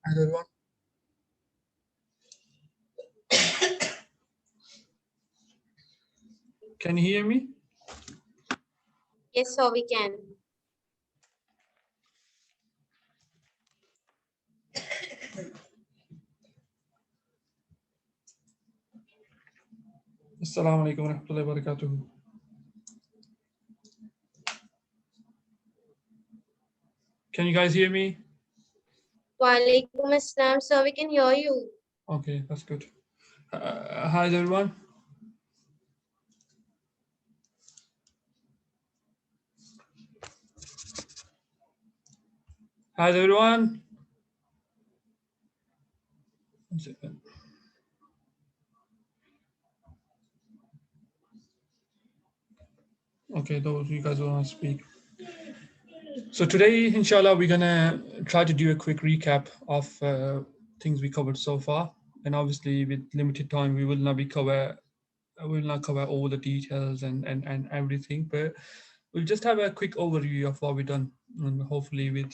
Hi everyone. Can you hear me? Yes, so we can. Assalamu alaikum wa rahmatullahi wa barakatuh. Can you guys hear me? Walaikum assalam, so we can hear you. Okay, that's good. Hi everyone. Hi everyone. One second. Okay, those you guys want to speak. So today, inshallah, we're gonna try to do a quick recap of things we covered so far. And obviously, with limited time, we will not cover all the details and everything, but we'll just have a quick overview of what we've done, and hopefully with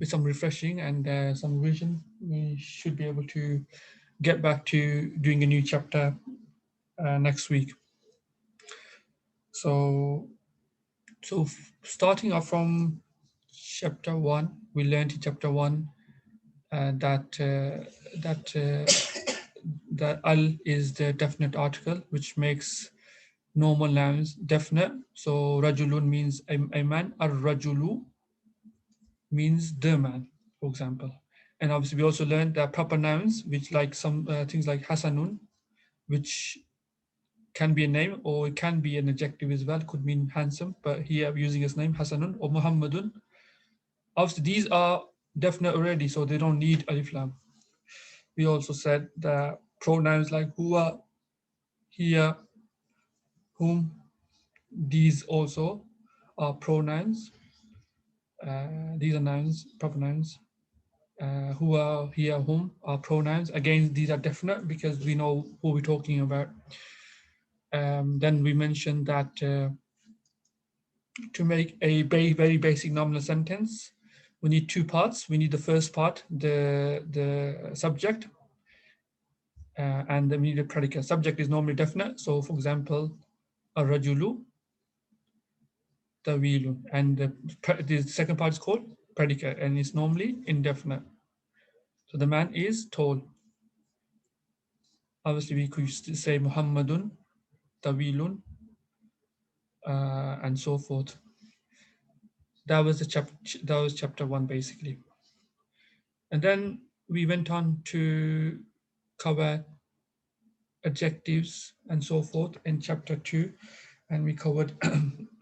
some refreshing and some revision, we should be able to get back to doing a new chapter next week. So, starting off from chapter 1, we learned in chapter 1 that al is the definite article, which makes normal nouns definite. So rajulun means a man, ar rajulu means the man, for example. And obviously, we also learned that proper nouns, which like some things like hasanun, which can be a name or it can be an adjective as well, could mean handsome, but here I'm using his name, hasanun or muhammadun. Obviously, these are definite already, so they don't need alif lam. We also said that pronouns like huwa, here, whom, these also are pronouns. These are nouns, proper nouns. Who are here, whom are pronouns. Again, these are definite because we know who we're talking about. Then we mentioned that to make a very basic nominal sentence, we need two parts. We need the first part, the subject, and then we need a predicate. Subject is normally definite. So, for example, a rajulu, tawilun, and the second part is called predicate, and it's normally indefinite. So the man is tall. Obviously, we could say Muhammadun, tawilun, and so forth. That was the chapter. That was chapter 1 basically, and then we went on to cover adjectives and so forth in chapter 2, and we covered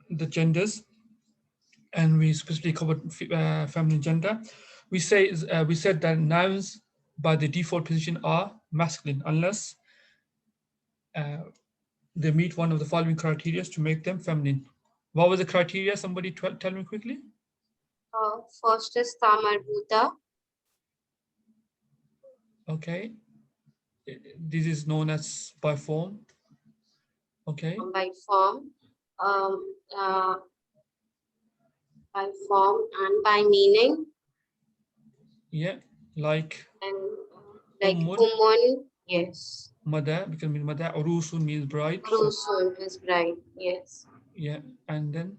the genders, and we specifically covered feminine gender. We said that nouns by the default position are masculine unless they meet one of the following criteria to make them feminine. What was the criteria? Somebody tell me quickly. First is Tamarbuta. Okay. This is known as by form. Okay. By form, um, uh, by form and by meaning, Yeah. Like and like ummun, Umun, yes. mada, because mean mada, urusun means bride. So Rusun is bride, yes. yeah, and then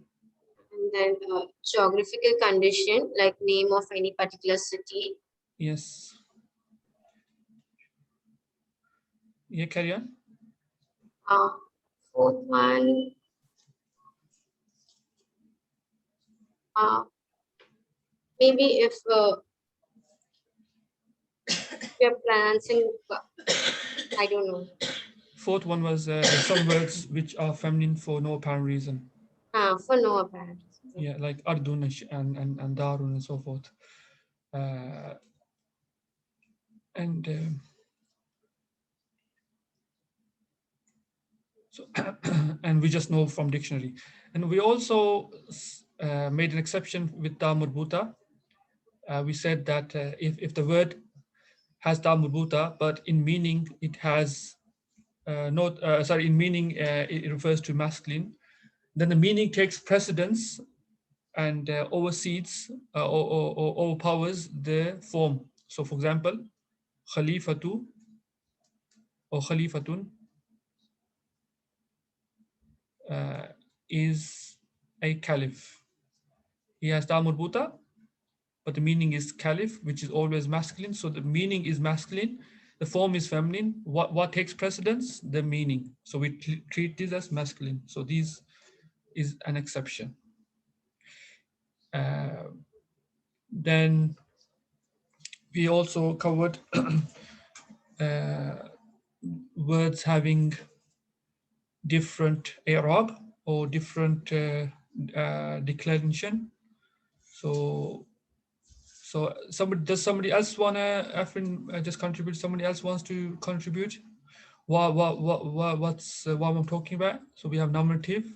And then geographical condition, like name of any particular city. yes. Yeah, carry on. Uh, Fourth one, maybe if you're pronouncing, I don't know. Fourth one was some words which are feminine for no apparent reason. For no apparent. Yeah, like ardun and darun and so forth. And so and we just know from dictionary. And we also made an exception with da murbuta. We said that if the word has da murbuta, but in meaning it has in meaning it refers to masculine, then the meaning takes precedence and oversees or overpowers the form. So for example, khalifatu or khalifatun is a caliph. He has ta marbuta, but the meaning is caliph, which is always masculine. So the meaning is masculine, the form is feminine. What takes precedence? The meaning. So we treat this as masculine. So this is an exception. Then we also covered words having different i'rab or different declension. So somebody else wanna just contribute? Somebody else wants to contribute? What I'm talking about? So we have nominative,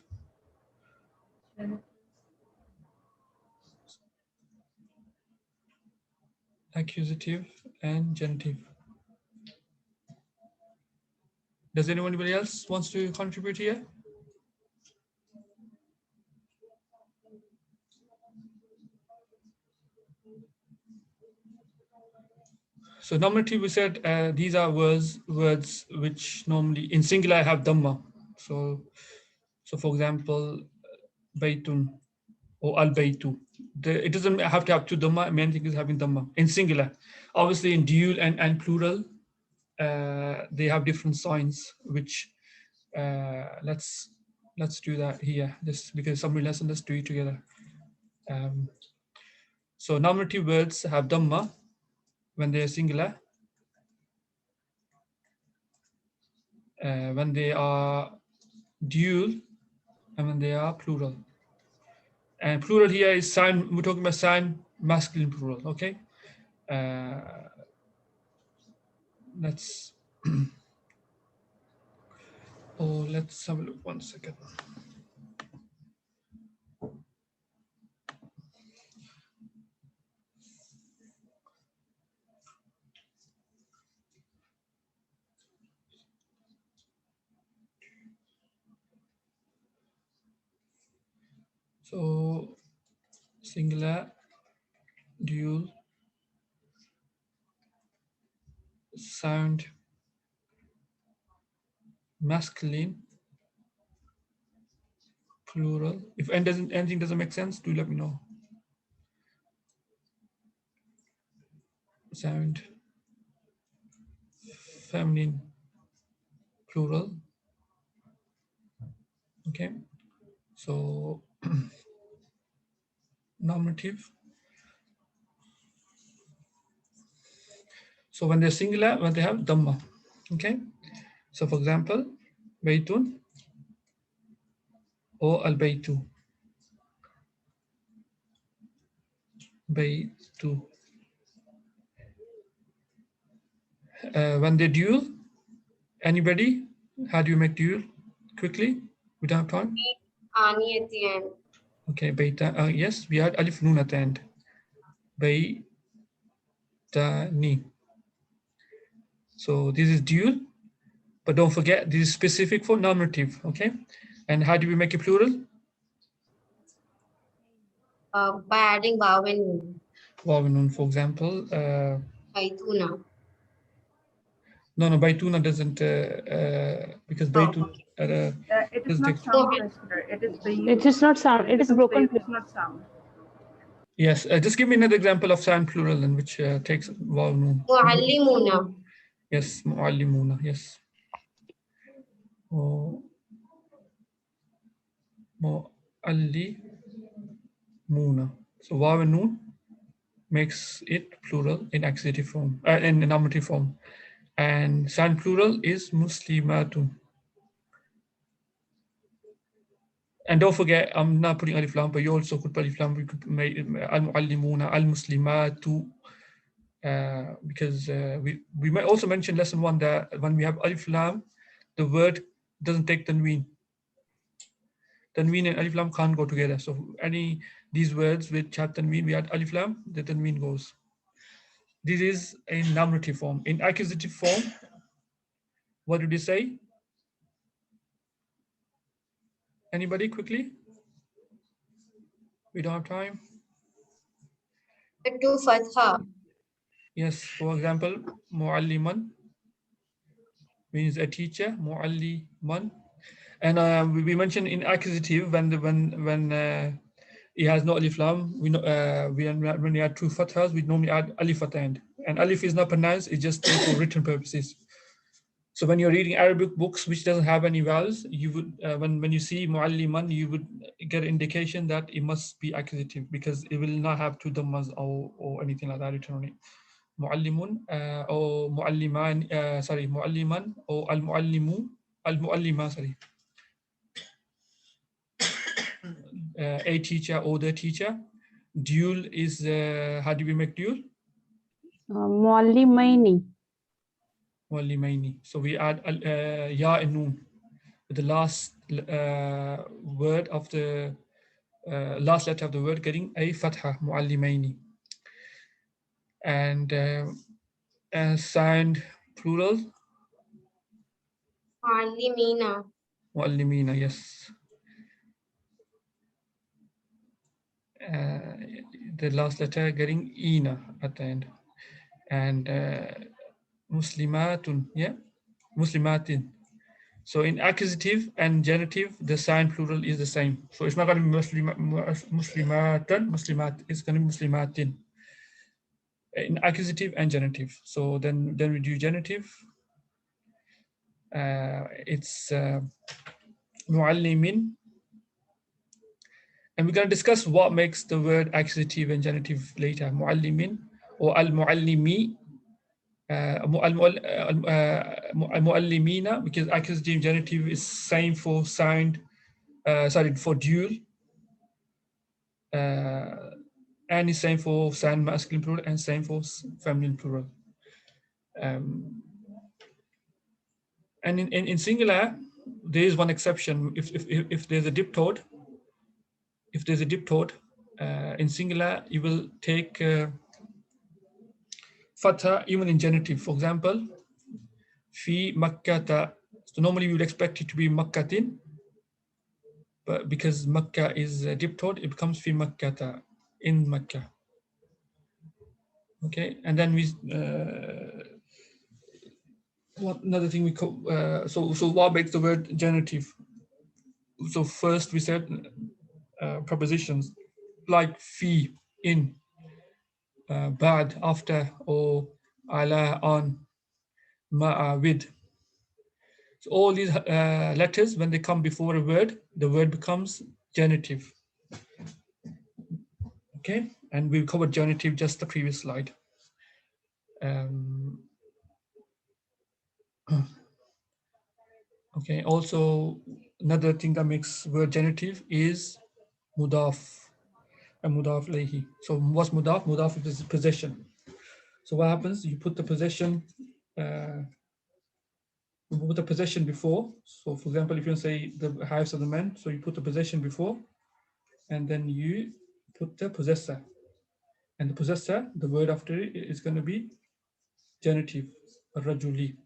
accusative, and genitive. Does anybody else wants to contribute here? So nominative, we said these are words which normally in singular have dhamma. So for example, baytun or al baytu. It doesn't have to have two dhamma. Main thing is having dhamma in singular. Obviously, in dual and plural, they have different signs. Which let's do that here. Just because somebody lesson, let's do it together. So nominative words have dhamma when they are singular. When they are dual, and when they are plural. And plural here is sign, we're talking about sign masculine plural, okay? Let's let's have a look 1 second. So singular, dual, sound masculine, plural. If anything doesn't make sense, do let me know. Sound feminine, plural. Okay. So nominative. So when they're singular, when they have dhamma. Okay. So for example, baytun or al baytu. Baytu. When they're dual, anybody? How do you make dual? Quickly, we don't have time. Ani at the end. Okay, beta. Yes, we had alif nun at the end. Baytani. So this is dual, but don't forget this is specific for nominative. Okay, and how do we make it plural? By adding vav and nun. Vav and nun, for example. Baituna. No, Baituna doesn't because Baituna. It is doesn't not take. sound cluster. It is the. It is not sound. It is broken. It is not sound. Yes, just give me another example of sound plural in which takes vav nun. Muallimuna. Yes, muallimuna. Yes. Muallimuna. So vav and nun makes it plural in accusative form, in nominative form, and sound plural is muslimatun. And don't forget, I'm not putting alif lam, but you also could put alif lam. We could make al-muallimuna, al-muslimatu, because we might also mention lesson 1 that when we have alif lam, the word doesn't take tanween. Tanween and alif lam can't go together. So these words which have tanween, we add alif lam, the tanween goes. This is a nominative form. In accusative form, what did you say? Anybody quickly? We don't have time. To fatha. Yes, for example, mualliman means a teacher, mualliman. And we mentioned in accusative when it has no alif lam. We know when we add two fathas, we normally add alif at the end. And alif is not pronounced; it's just there for written purposes. So when you're reading Arabic books which doesn't have any vowels, you would when you see mualliman, you would get an indication that it must be accusative because it will not have two dhammas or anything like that written on it. Muallimun or mualliman, sorry, mualliman or al-muallimu, al-muallima, sorry. A teacher or the teacher. Dual is, how do we make dual? Muallimaini. Muallimaini. So we add ya and noon. The last word of the last letter of the word getting a fatha, muallimaini. And signed plural, Muallimina. muallimina, yes. The last letter getting ina at the end. And muslimatun, yeah, muslimatin. So in accusative and genitive, the sign plural is the same. So it's not going to be muslimatan, muslimat. It's going to be muslimatin in accusative and genitive. So then we do genitive. It's muallimin. And we're going to discuss what makes the word accusative and genitive later. Muallimin or al-muallimi. Al-muallimina, because accusative genitive is same for signed, for dual, and is same for signed masculine plural and same for feminine plural. And in singular, there is one exception. If there's a diptode, in singular, you will take fatha even in genitive. For example, fi makkata. So normally we would expect it to be makkatin, but because Makkah is a diptode, it becomes fi makkata, in Makkah. Okay, and then we what another thing we call so what makes the word genitive? So first we said prepositions like fi, in, bad, after, or ala, on, ma'a, with. So all these letters, when they come before a word, the word becomes genitive. Okay, and we covered genitive just the previous slide. Okay, also another thing that makes word genitive is mudaf and mudaf ilayhi. So what's mudaf? Mudaf is possession. So what happens? You put the possession before. So for example, if you say the house of the man, so you put the possession before, and then you put the possessor. And the possessor, the word after it is going to be genitive, rajuli.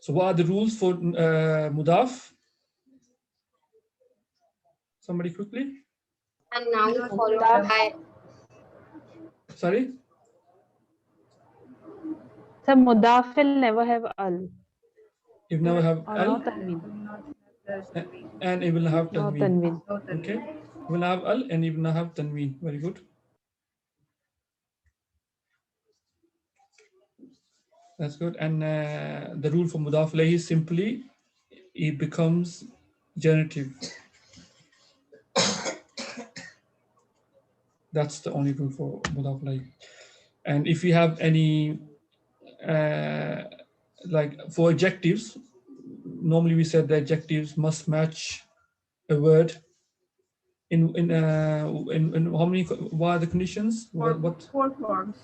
So what are the rules for mudaf? Somebody quickly. And now we follow Mudaf. by Sorry? So mudaf will never have al You never have or al, no tanween. and it will have No tanween. tanween. Okay, will have al and it will have tanween. Very good. That's good. And the rule for mudaf ilayhi is simply it becomes genitive. That's the only rule for mudaf ilayhi. And if you have any like for adjectives, normally we said the adjectives must match a word in how many, what are the conditions? What Four forms.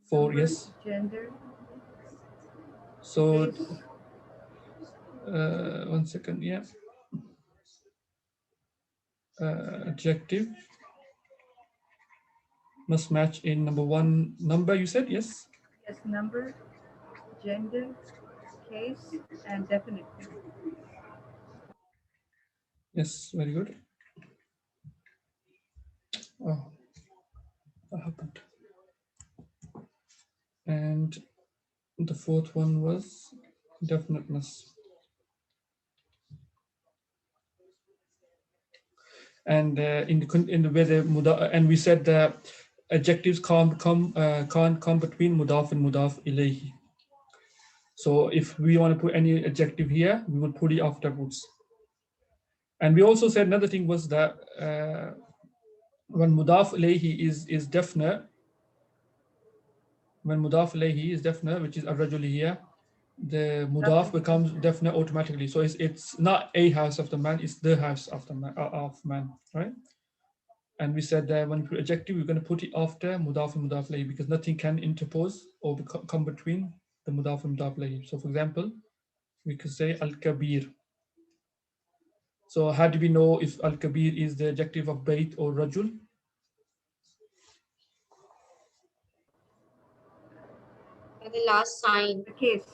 for? Number, Yes. Gender. So Case. 1 second, yeah. Adjective must match in number one, number you said, yes? Yes, number, gender, case, and definite. Yes, very good. Oh, what happened? And the fourth one was definiteness. And in the way and we said that adjectives can't come between mudaf and mudaf ilayhi. So if we want to put any adjective here, we will put it afterwards. And we also said another thing was that when mudaf ilayhi is definite, when mudaf ilayhi is definite, which is ar-rajul here, the mudaf becomes definite automatically. So it's not a house of the man, it's the house of the man, right? And we said that when we put adjective, we're going to put it after mudaf and mudaf ilayhi because nothing can interpose or come between the mudaf and mudaf ilayhi. So for example, we could say al-kabir. So how do we know if al-kabir is the adjective of bayt or rajul? By the last sign. The case.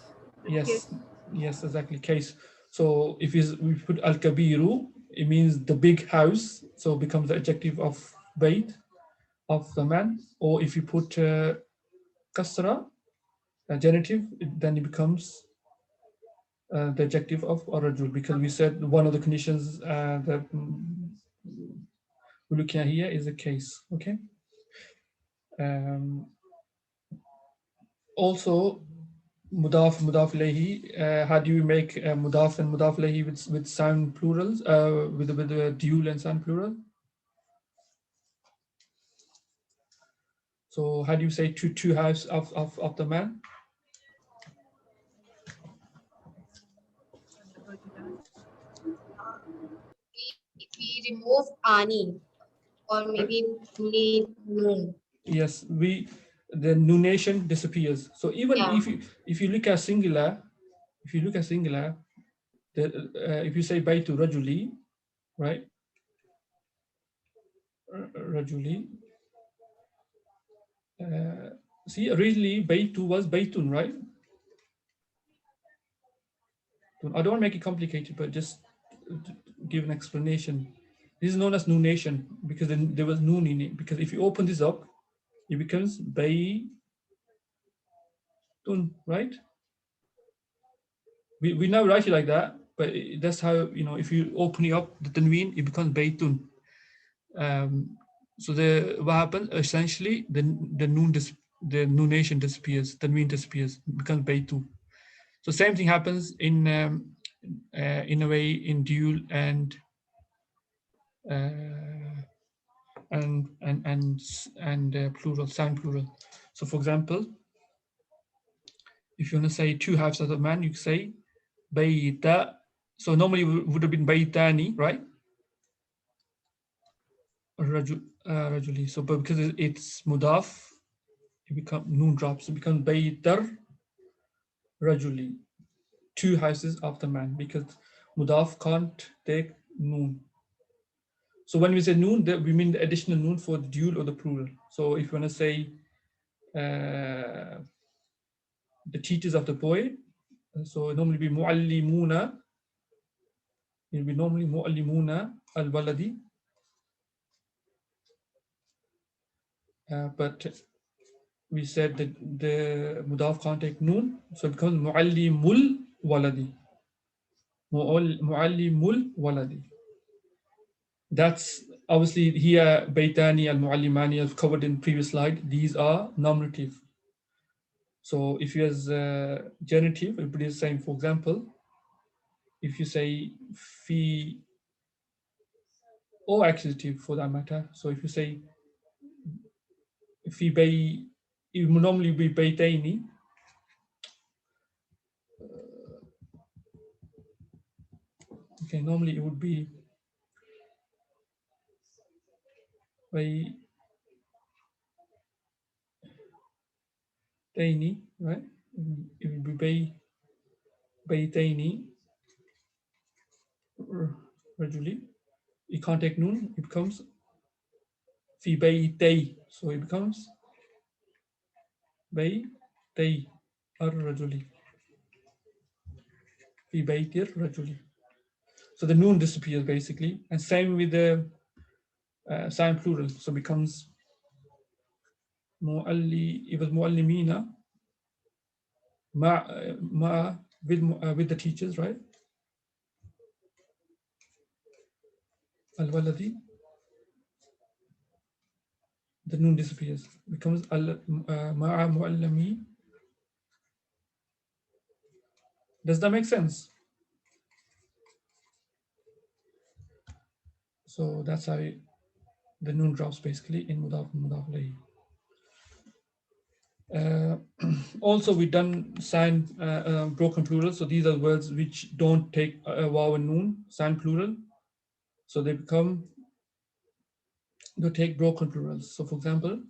The Yes, case. yes, exactly, case. So if we put al-kabiru, it means the big house, so it becomes the adjective of bayt, of the man. Or if you put kasra, a genitive, then it becomes the adjective of rajul, because we said one of the conditions that we're looking at here is a case, okay? Also, mudaf ilayhi, how do you make mudaf and mudaf ilayhi with sound plurals, with the dual and sound plural? So how do you say two halves of the man? We remove ani or maybe only noon. Yes, the nunation disappears. So even Yeah. if you look at singular, if you say baytu rajuli, right? Rajuli. See, originally baytu was baytun, right? I don't want to make it complicated, but just give an explanation. This is known as nunation because then there was noon in it. Because if you open this up, it becomes baytun, right? We now write it like that, but that's how, if you open it up, the tanween, it becomes baytun. So what happens essentially, the nunation disappears, tanween disappears, it becomes baytu. So same thing happens in a way in dual and plural, sound plural. So for example, if you want to say two halves of the man, you say bayta. So normally it would have been baytani, right? Rajuli. So but because it's mudaf, it becomes noon drops, it becomes baytar rajuli. Two houses of the man, because mudaf can't take noon. So when we say noon, we mean the additional noon for the dual or the plural. So if you want to say the teachers of the boy, so it normally be muallimuna. It will be normally muallimuna al-waladi. But we said that the mudaf can't take noon, so it becomes muallimul waladi. Muallimul waladi. That's obviously here baytani al-muallimani, as covered in previous slide. These are nominative. So if you has genitive, it would be the same. For example, if you say fi, or accusative for that matter. So if you say fi bay, it would normally be baytaini. Okay, normally it would be baytaini, right? It would be baytaini rajuli. You can't take noon, it becomes fi baytay. So it becomes baytay ar-rajuli. Fi baytir rajuli. So the noon disappears basically. And same with the sign plural, so becomes it was muallimina with the teachers, right? Al-waladi, the noon disappears, becomes ma'a muallimi. Does that make sense? So that's how the noon drops basically in mudaf and mudaf alayhi. Also, we done sign broken plural. So these are words which don't take a waw and noon, sign plural. So they take broken plurals. So for example,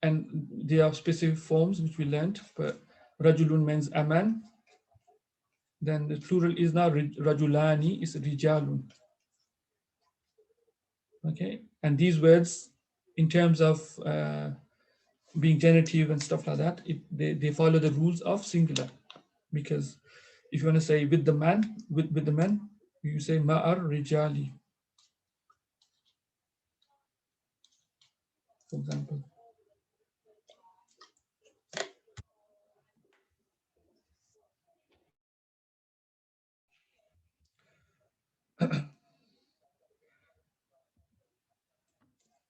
and there are specific forms which we learned, but rajulun means a man. Then the plural is now rajulani, is rijalun. Okay, and these words, in terms of being genitive and stuff like that, they follow the rules of singular. Because if you want to say with the man, with the man, you say ma'ar rijali, for example.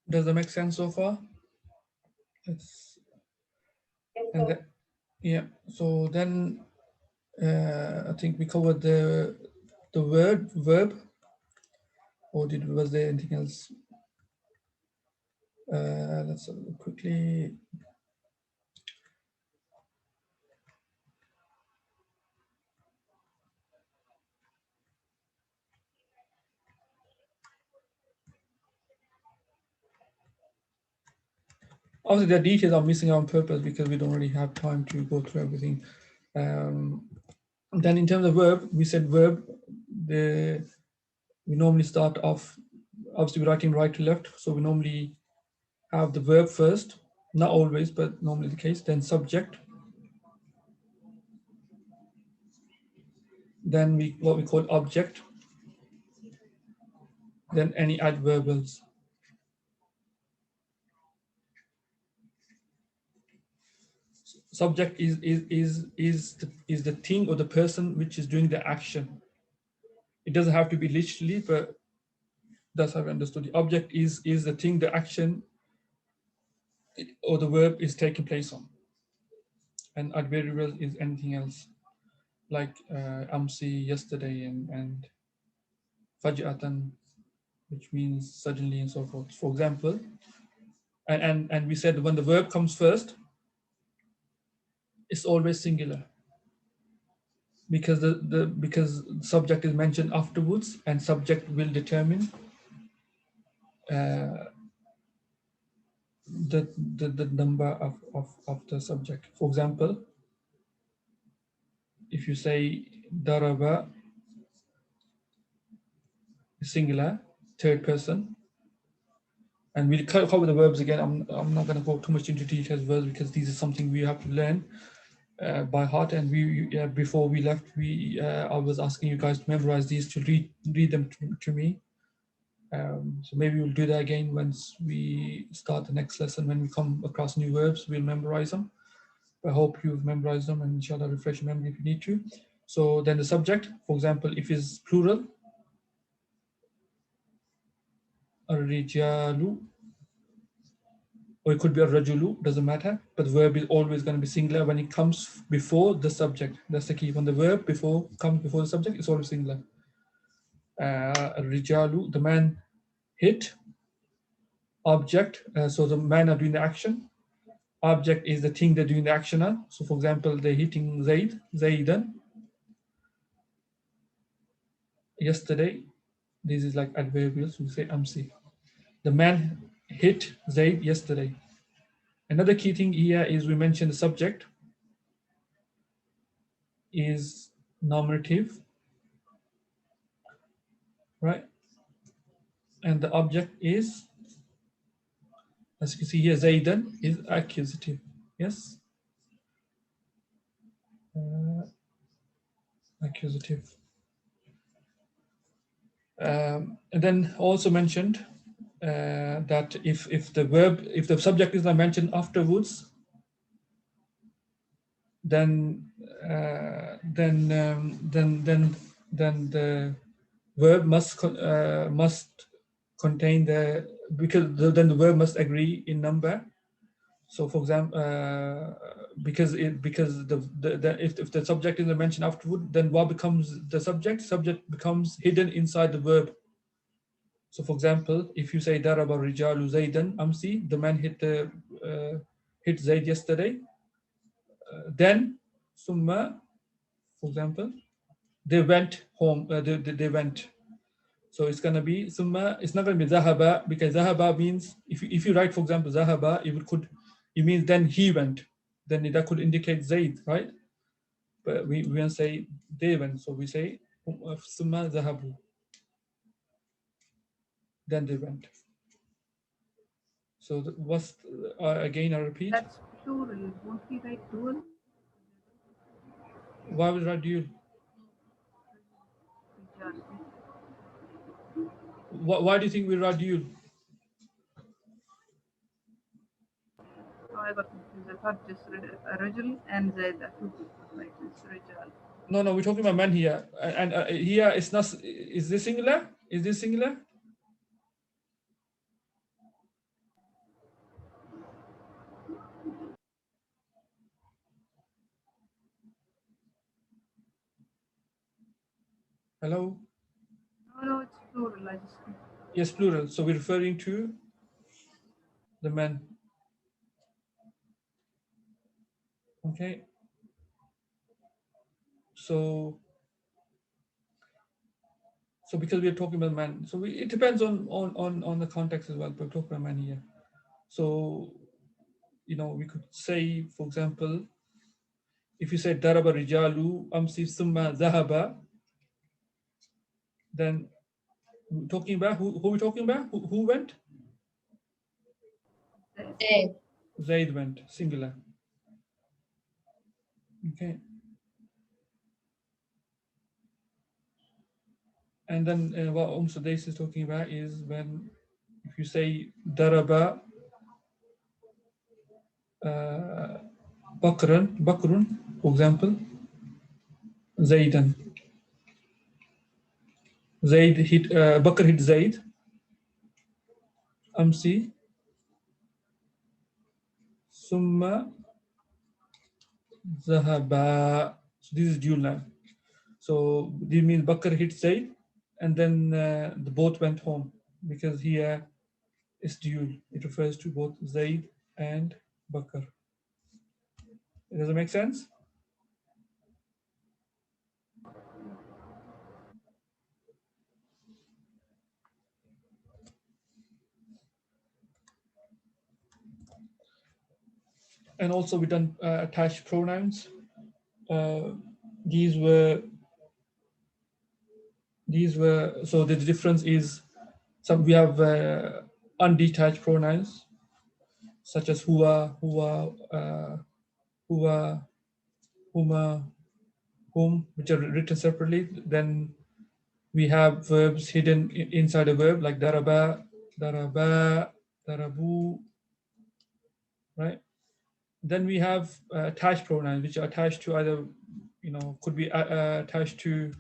Does that make sense so far? And then, yeah, so then I think we covered the verb, or was there anything else? Let's have a look quickly. Obviously, the details are missing on purpose because we don't really have time to go through everything. Then in terms of verb, we said verb, we normally start off, obviously we're writing right to left. So we normally have the verb first, not always, but normally the case, then subject. Then what we call object. Then any adverbials. Subject is the thing or the person which is doing the action. It doesn't have to be literally, but that's how I understood. The object is the thing, the action, or the verb is taking place on. And adverbial is anything else, like amsi, yesterday, and faj'atan, which means suddenly and so forth. For example, and we said when the verb comes first, it's always singular, because because subject is mentioned afterwards, and subject will determine the number of the subject. For example, if you say daraba, singular, third person, and we'll cover the verbs again. I'm not going to go too much into details verbs because these are something we have to learn by heart. And before we left, I was asking you guys to memorize these, to read them to me. So maybe we'll do that again once we start the next lesson. When we come across new verbs, we'll memorize them. I hope you've memorized them, and inshallah refresh your memory if you need to. So then the subject, for example, if it's plural, ar-rijalu, or it could be ar-rajulu, doesn't matter, but the verb is always going to be singular when it comes before the subject. That's the key. When the verb comes before the subject, it's always singular. Ar-rijalu, the man hit. Object, so the man are doing the action. Object is the thing they're doing the action on. So for example, they're hitting Zaidan. Yesterday, this is like adverbials, we say amsi. The man hit Zaid yesterday. Another key thing here is we mentioned the subject is nominative, right? And the object is, as you can see here, Zaidan is accusative, yes? Accusative. And then also mentioned that if the subject is not mentioned afterwards, then the verb must contain then the verb must agree in number. So, for example, because if the subject is not mentioned afterward, then what becomes the subject? Subject becomes hidden inside the verb. So, for example, if you say daraba rijalu zaydan amsi, the man hit Zayd yesterday. Then summa, for example, they went home. They went. So it's gonna be summa. It's not gonna be zahaba, because zahaba means if you write, for example, zahaba, it means then he went. Then that could indicate Zayd, right? But we won't say they went. So we say summa zahabu. Then they went. So what's again? I repeat. That's plural. Won't we write dual? Why would I do? Why do you think we radul? Oh, I got confused. I thought just Rajul and Zaid are two people, right? It's Rajal. No, we're talking about man here, and here it's not. Is this singular? Is this singular? Hello. No, it's plural. I just. Yes, plural. So we're referring to the man. Okay. So because we're talking about man, so it depends on the context as well. But we're talking about man here. So we could say, for example, if you say daraba rijalu amsi summa zahaba, then we're talking about who are we talking about? Who went? Zaid. Zaid went, singular. Okay. And then what Sudais is talking about is when if you say daraba bakrun, for example, Zaidan. Zaid hit Bakr hit Zaid. Amsi. Summa Zahaba. So this is dual now. So this means Bakr hit Zaid, and then the both went home, because here is dual. It refers to both Zaid and Bakr. Does it make sense? And also we done attached pronouns. These were so the difference is we have undetached pronouns such as huwa, huma, whom, which are written separately. Then we have verbs hidden inside a verb like daraba, darabu, right? Then we have attached pronouns, which are attached to either, could be attached to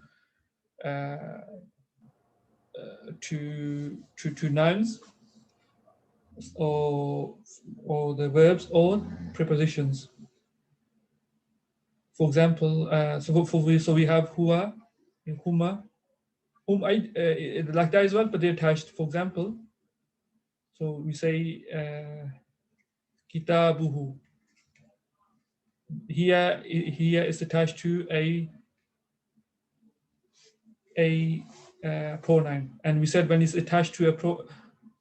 nouns, or the verbs or prepositions. For example, so we have huwa, huma, whom like that as well, but they're attached. For example, so we say kitabuhu. Here is attached to a pronoun, and we said when it's attached to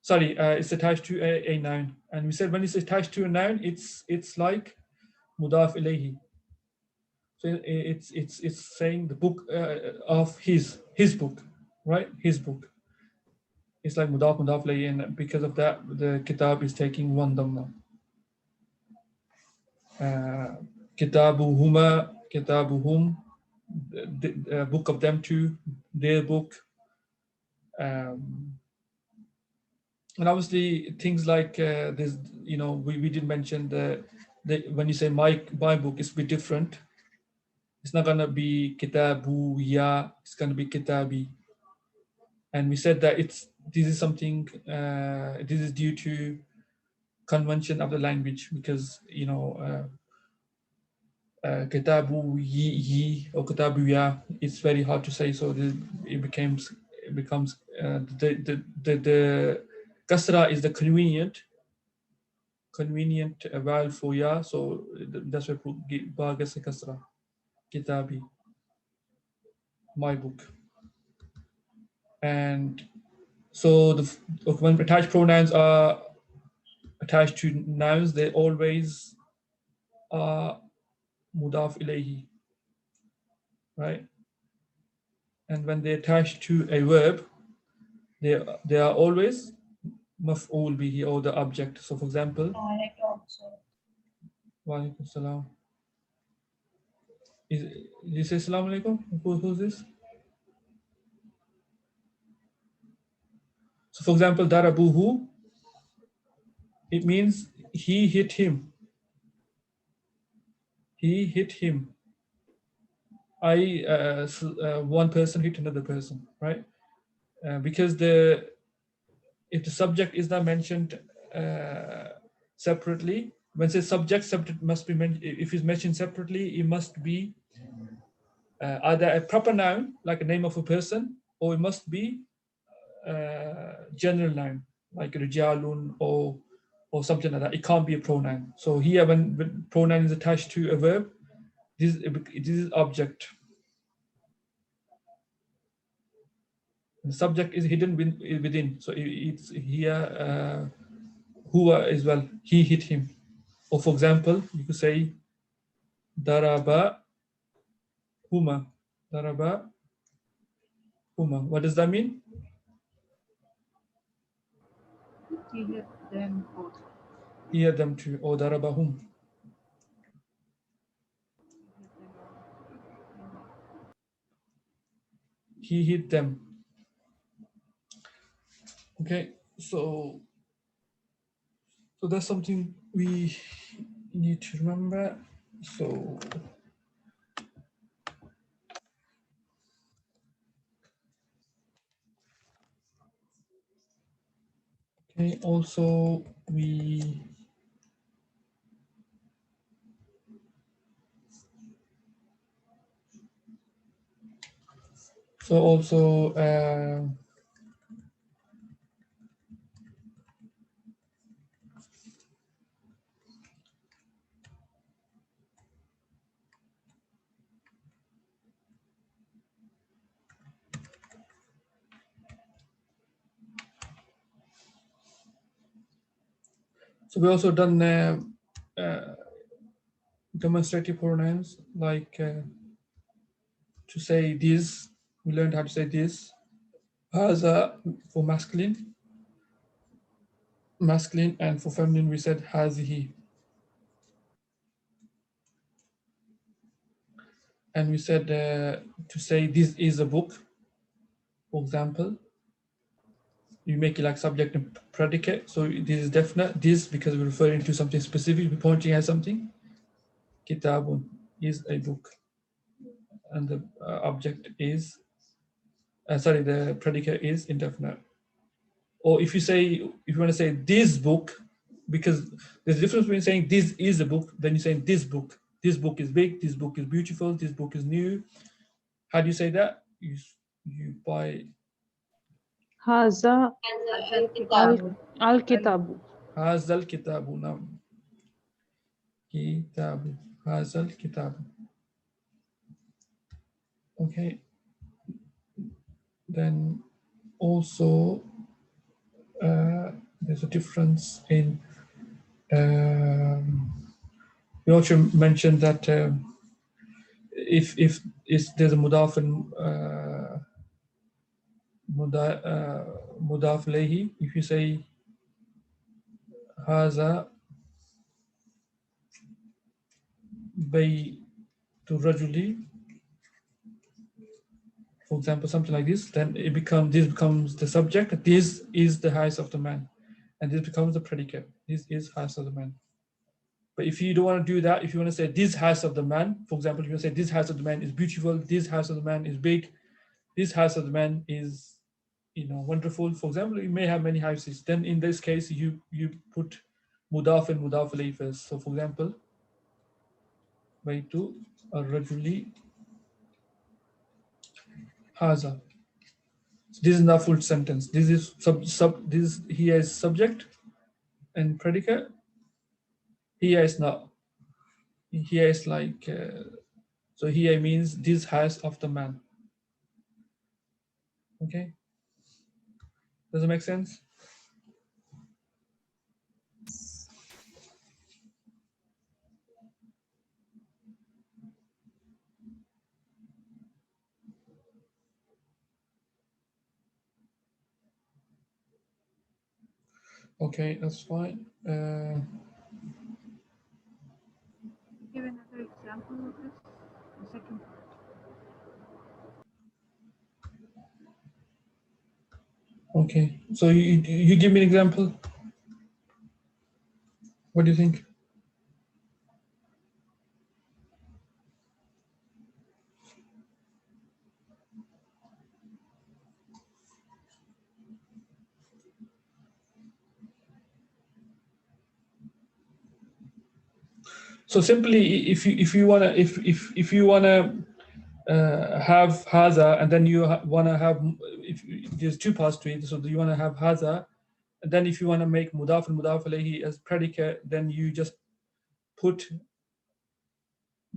it's attached to a noun, and we said when it's attached to a noun, it's like mudaf ilayhi. So it's saying the book of his book, right? His book. It's like mudaf ilayhi, and because of that, the kitab is taking one dhamma. Kitabuhuma, kitabuhum, the book of them two, their book. And obviously things like this, we did mention the when you say my book, it's a bit different. It's not gonna be kitabu ya, it's gonna be kitabi. And we said that this is something this is due to convention of the language, because kitabu yi or kitabu ya, it's very hard to say, so it becomes the kasra is the convenient vowel for ya, so that's why put ba gets a kasra. Kitabi, my book. And so when attached pronouns are attached to nouns, they always are mudaf ilayhi, right? And when they attach to a verb, they are always maf'ul bihi, or the object. So for example, wa alaikum salam. Did you say salam alaikum? Who's this? So for example, darabuhu, it means he hit him. He hit him. One person hit another person, right? Because if the subject is not mentioned separately, when it says subject must be mentioned. If it's mentioned separately, it must be either a proper noun, like a name of a person, or it must be general noun, like rijalun or something like that. It can't be a pronoun. So here, when pronoun is attached to a verb, this is object. The subject is hidden within. So it's here huwa as well. He hit him. Or for example, you could say daraba huma. Daraba huma. What does that mean? He hit them both. He hit them too. Or daraba hum. He hit them. Okay, so that's something we need to remember. So okay, also we we also done demonstrative pronouns, like to say this. We learned how to say this. Haza for masculine, and for feminine we said hazihi. And we said to say this is a book, for example, you make it like subject and predicate. So this is definite. This, because we're referring to something specific, we're pointing at something. Kitabun is a book, and the object is, the predicate is indefinite. Or if you want to say this book, because there's a difference between saying this is a book, then you're saying this book. This book is big, this book is beautiful, this book is new. How do you say that? You buy Haza al-kitabu. Hazal kitabu. Nam. Kitabu. Hazal kitabu. Okay. Then also there's a difference in we also mentioned that if there's a mudaf and mudaf lehi, if you say haza baytu rajuli, for example, something like this, then this becomes the subject. This is the house of the man. and this becomes the predicate. This is house of the man. But if you don't want to do that, if you want to say this house of the man, for example, if you say this house of the man is beautiful, this house of the man is big, this house of the man is, wonderful. For example, you may have many houses. Then in this case, you put mudaf and mudaf alayhi first. So for example, Baitu ar-rajuli haza. This is not full sentence. This is this is here is subject and predicate. Here is not. Here is like so here means this house of the man. Okay. Does it make sense? Okay, that's fine. Give another example of this. The second part. Okay, so you give me an example. What do you think? So simply, if you wanna have haza, and then you wanna have, if there's two parts to it, so you wanna have haza, and then if you wanna make mudaf and mudaf alayhi as predicate, then you just put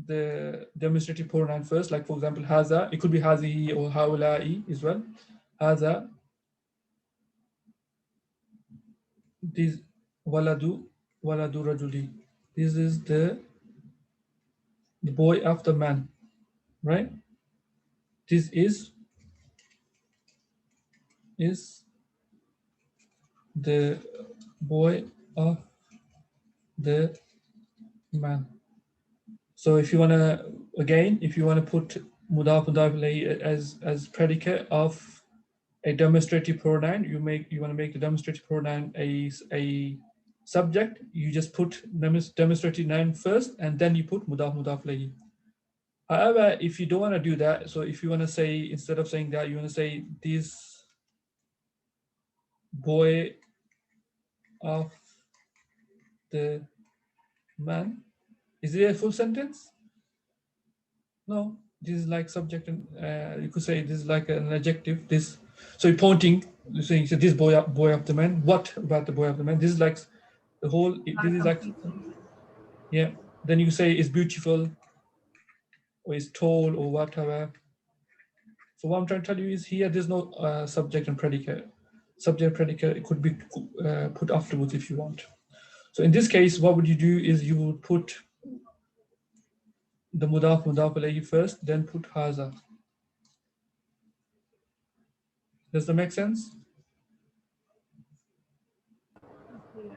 the demonstrative pronoun first. Like for example, haza, it could be hazihi or haulai as well. Haza, this waladu rajuli. This is the boy of the man, right? This is the boy of the man. So if you wanna, again, if you wanna put mudaf alayhi as predicate of a demonstrative pronoun, you wanna make the demonstrative pronoun a subject. You just put demonstrative noun first, and then you put mudaf alayhi. However, if you don't want to do that, so if you want to say, instead of saying that, you want to say this boy of the man, is it a full sentence? No, this is like subject, and you could say this is like an adjective. This, so you're pointing, you're saying, so this boy of the man. What about the boy of the man? This is like the whole. This is like, yeah. Then you say it's beautiful, or it's tall, or whatever. So what I'm trying to tell you is here, there's no subject and predicate. Subject predicate, it could be put afterwards if you want. So in this case, what would you do is you would put the mudaf alayhi first, then put haza. Does that make sense? Yeah.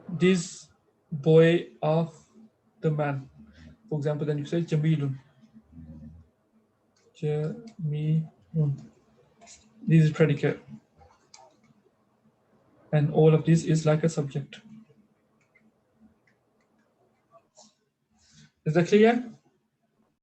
This boy of the man. For example, then you say Jamilun. Jamilun. This is predicate. And all of this is like a subject. Is that clear?